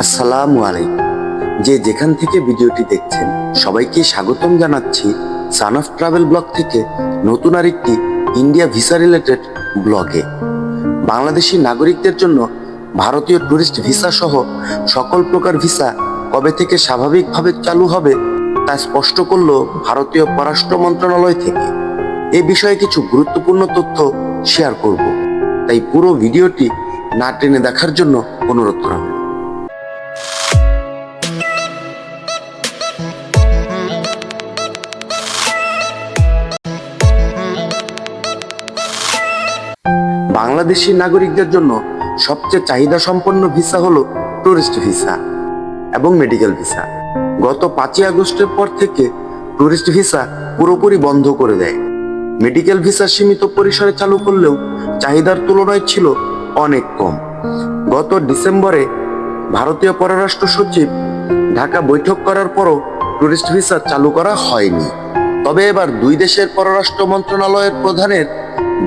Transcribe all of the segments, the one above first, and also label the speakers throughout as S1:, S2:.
S1: আসসালামু আলাইকুম। যে যেখান থেকে ভিডিওটি দেখছেন সবাইকে স্বাগতম জানাচ্ছি সান অফ ট্রাভেল ব্লগ থেকে নতুন আরেকটি ইন্ডিয়া ভিসা রিলেটেড ব্লগে। বাংলাদেশি নাগরিকদের জন্য ভারতীয় ট্যুরিস্ট ভিসা সহ সকল প্রকার ভিসা কবে থেকে স্বাভাবিকভাবে চালু হবে তা স্পষ্ট করল ভারতীয় পররাষ্ট্র মন্ত্রণালয় থেকে। এ বিষয়ে কিছু গুরুত্বপূর্ণ তথ্য শেয়ার করব, তাই পুরো ভিডিওটি না টেনে দেখার জন্য অনুরোধ করা হলো। বাংলাদেশি নাগরিকদের জন্য সবচেয়ে চাহিদা সম্পন্ন ভিসা হলো ট্যুরিস্ট ভিসা এবং মেডিকেল ভিসা। গত 5 আগস্টের পর থেকে ট্যুরিস্ট ভিসা পুরোপুরি বন্ধ করে দেয়। মেডিকেল ভিসা সীমিত পরিসরে চালু করলেও চাহিদার তুলনায় ছিল অনেক কম। গত ডিসেম্বরে ভারতীয় পররাষ্ট্র সচিব ঢাকা বৈঠক করার পরও ট্যুরিস্ট ভিসা চালু করা হয়নি। তবে এবার দুই দেশের পররাষ্ট্র মন্ত্রণালয়ের প্রধানের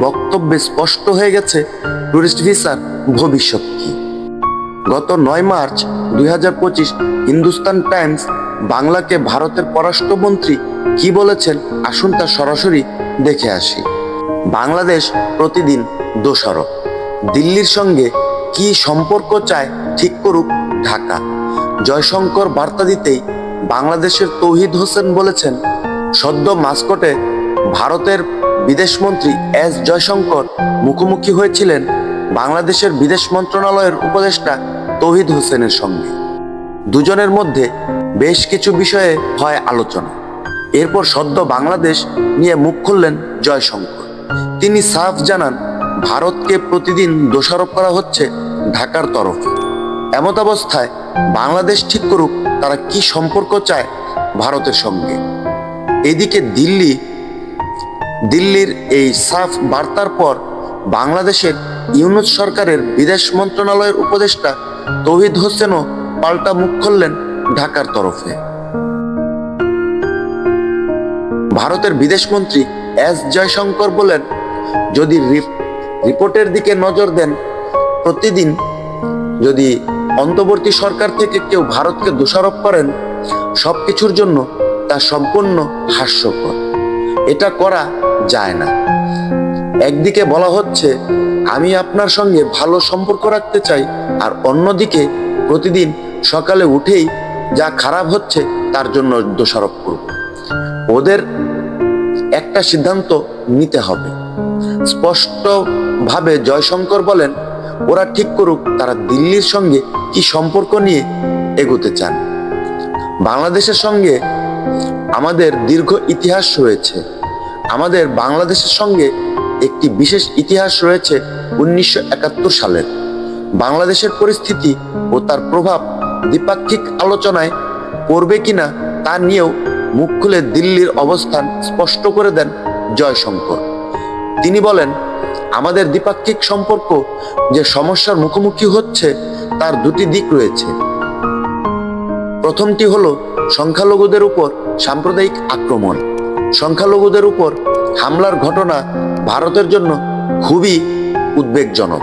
S1: বক্তব্যে স্পষ্ট হয়ে গেছে ট্যুরিস্ট ভিসার ভবিষ্যৎ কি। গত 9 মার্চ 2025 হিন্দুস্তান টাইমস বাংলাকে ভারতের পররাষ্ট্রমন্ত্রী কি বলেছেন আসুন তা সরাসরি দেখে আসি। বাংলাদেশ প্রতিদিন দোষারোপ। দিল্লির সঙ্গে কি সম্পর্ক চায় ঠিক করুক ঢাকা। জয়শঙ্কর বার্তা দিতেই বাংলাদেশের তৌহিদ হোসেন বলেছেন, সদ্য মাস্কটে ভারতের বিদেশমন্ত্রী এস জয়শঙ্কর মুখোমুখি হয়েছিলেন বাংলাদেশের বিদেশ মন্ত্রণালয়ের উপদেষ্টা তৌহিদ হোসেনের সঙ্গে। দুজনের মধ্যে বেশ কিছু বিষয়ে হয় আলোচনা। এরপর সদ্য বাংলাদেশ নিয়ে মুখ খুললেন জয়শঙ্কর। তিনি সাফ জানান, ভারতকে প্রতিদিন দোষারোপ করা হচ্ছে ঢাকার তরফে। এমত অবস্থায় বাংলাদেশ ঠিক করুক তারা কি সম্পর্ক চায় ভারতের সঙ্গে। এদিকে দিল্লির এই সাফ বার্তার পর বাংলাদেশের ইউনূস সরকারের বিদেশ মন্ত্রণালয়ের উপদেষ্টা তৌহিদ হোসেনও পাল্টা মুখ খুললেন ঢাকার তরফে। ভারতের বিদেশমন্ত্রী এস জয়শঙ্কর বলেন, যদি রিপোর্টের দিকে নজর দেন, প্রতিদিন যদি অন্তর্বর্তী সরকার থেকে কেউ ভারতকে দোষারোপ করেন সবকিছুর জন্য, তা সম্পূর্ণ হাস্যকর। এটা করা যায় না। একদিকে বলা হচ্ছে আমি আপনার সঙ্গে ভালো সম্পর্ক রাখতে চাই, আর অন্যদিকে প্রতিদিন সকালে উঠেই যা খারাপ হচ্ছে তার জন্য দোষারোপ করব। ওদের একটা সিদ্ধান্ত নিতে হবে। স্পষ্টভাবে জয়শঙ্কর বলেন, ওরা ঠিক করুক তারা দিল্লির সঙ্গে কি সম্পর্ক নিয়ে এগোতে চান। বাংলাদেশের সঙ্গে আমাদের দীর্ঘ ইতিহাস রয়েছে। আমাদের বাংলাদেশের সঙ্গে একটি বিশেষ ইতিহাস রয়েছে 1971 সালের। বাংলাদেশের পরিস্থিতি ও তার প্রভাব দ্বিপাক্ষিক আলোচনায় পড়বে কিনা তা নিয়েও মুখ খুলে দিল্লির অবস্থান স্পষ্ট করে দেন জয়শঙ্কর। তিনি বলেন, আমাদের দ্বিপাক্ষিক সম্পর্ক যে সমস্যার মুখোমুখি হচ্ছে তার দুটি দিক রয়েছে। প্রথমটি হলো সংখ্যালঘুদের উপর সাম্প্রদায়িক আক্রমণ। সংখ্যালঘুদের উপর হামলার ঘটনা ভারতের জন্য খুবই উদ্বেগজনক।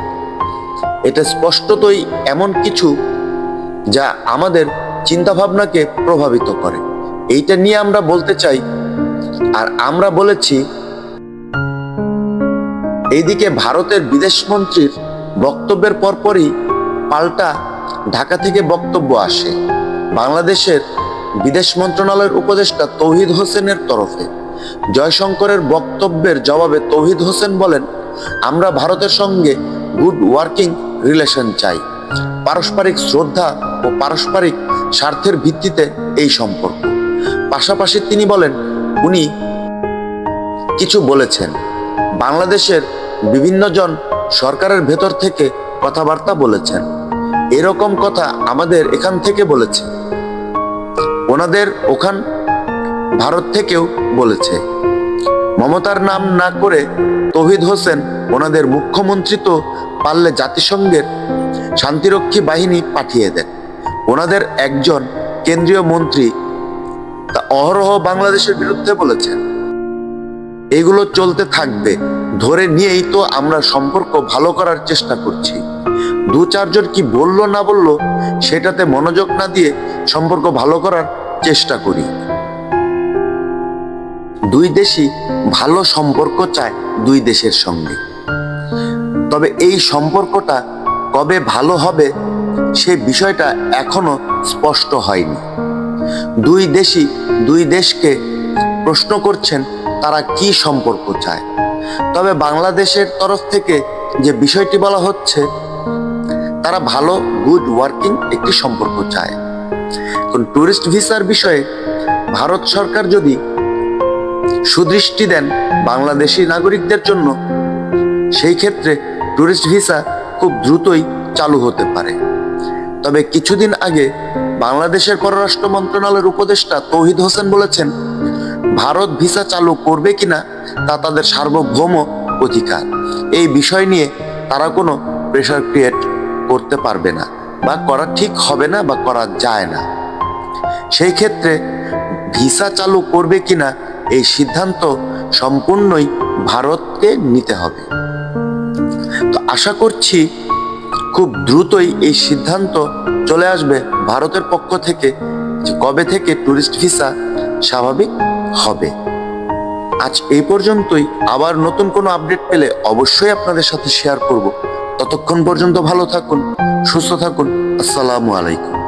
S1: এটা স্পষ্টতই এমন কিছু যা আমাদের চিন্তাভাবনাকে প্রভাবিত করে। এইটা নিয়ে আমরা বলতে চাই, আর আমরা বলেছি। এইদিকে ভারতের বিদেশমন্ত্রীর বক্তব্যের পরপরই পাল্টা ঢাকা থেকে বক্তব্য আসে বাংলাদেশের বিদেশ মন্ত্রণালয়ের উপদেষ্টা তৌহিদ হোসেনের তরফে। জয়শঙ্করের বক্তব্যের জবাবে তৌহিদ হোসেন বলেন, আমরা ভারতের সঙ্গে গুড ওয়ার্কিং রিলেশন চাই। পারস্পরিক শ্রদ্ধা ও পারস্পরিক স্বার্থের ভিত্তিতে এই সম্পর্ক। পাশাপাশি তিনি বলেন, উনি কিছু বলেছেন, বাংলাদেশের বিভিন্ন জন সরকারের ভেতর থেকে কথাবার্তা বলেছেন। এরকম কথা আমাদের এখান থেকে বলেছে, ওনাদের ওখান ভারত থেকেও বলেছে। মমতার নাম না করে তৌহিদ হোসেন ওনাদের মুখ্যমন্ত্রী তো পারলে জাতিসংঘের শান্তিরক্ষী বাহিনী পাঠিয়ে দেন। ওনাদের একজন কেন্দ্রীয় মন্ত্রী তা অহরহ বাংলাদেশের বিরুদ্ধে বলেছেন। এগুলো চলতে থাকবে ধরে নিয়েই তো আমরা সম্পর্ক ভালো করার চেষ্টা করছি। দু চারজন কি বললো না বললো সেটাতে মনোযোগ না দিয়ে সম্পর্ক ভালো করার চেষ্টা করি। দুই দেশই ভালো সম্পর্ক চায় দুই দেশের সঙ্গে, তবে এই সম্পর্কটা কবে ভালো হবে সে বিষয়টা এখনো স্পষ্ট হয়নি। দুই দেশই দুই দেশকে প্রশ্ন করছেন তারা কি সম্পর্ক চায়। তবে বাংলাদেশের তরফ থেকে যে বিষয়টি বলা হচ্ছে, তারা ভালো গুড ওয়ার্কিং একটি সম্পর্ক চায়। এখন ট্যুরিস্ট ভিসার বিষয়ে ভারত সরকার যদি সুদৃষ্টি দেন বাংলাদেশি নাগরিকদের জন্য, সেই ক্ষেত্রে ট্যুরিস্ট ভিসা খুব দ্রুতই চালু হতে পারে। তবে কিছুদিন আগে বাংলাদেশের পররাষ্ট্র মন্ত্রণালয়ের উপদেষ্টা তৌহিদ হোসেন বলেছেন, ভারত ভিসা চালু করবে কিনা তা তাদের সার্বভৌম অধিকার। এই বিষয় নিয়ে তারা কোনো প্রেশার ক্রিয়েট করতে পারবে না, বা করা ঠিক হবে না, বা করা যায় না। সেই ক্ষেত্রে ভিসা চালু করবে কিনা এই সিদ্ধান্ত সম্পূর্ণই ভারতকে নিতে হবে। তো আশা করছি খুব দ্রুতই এই সিদ্ধান্ত চলে আসবে ভারতের পক্ষ থেকে যে কবে থেকে ট্যুরিস্ট ভিসা স্বাভাবিক হবে। আজ এই পর্যন্তই। আবার নতুন কোনো আপডেট পেলে অবশ্যই আপনাদের সাথে শেয়ার করব। ততক্ষণ পর্যন্ত ভালো থাকুন, সুস্থ থাকুন। আসসালামু আলাইকুম।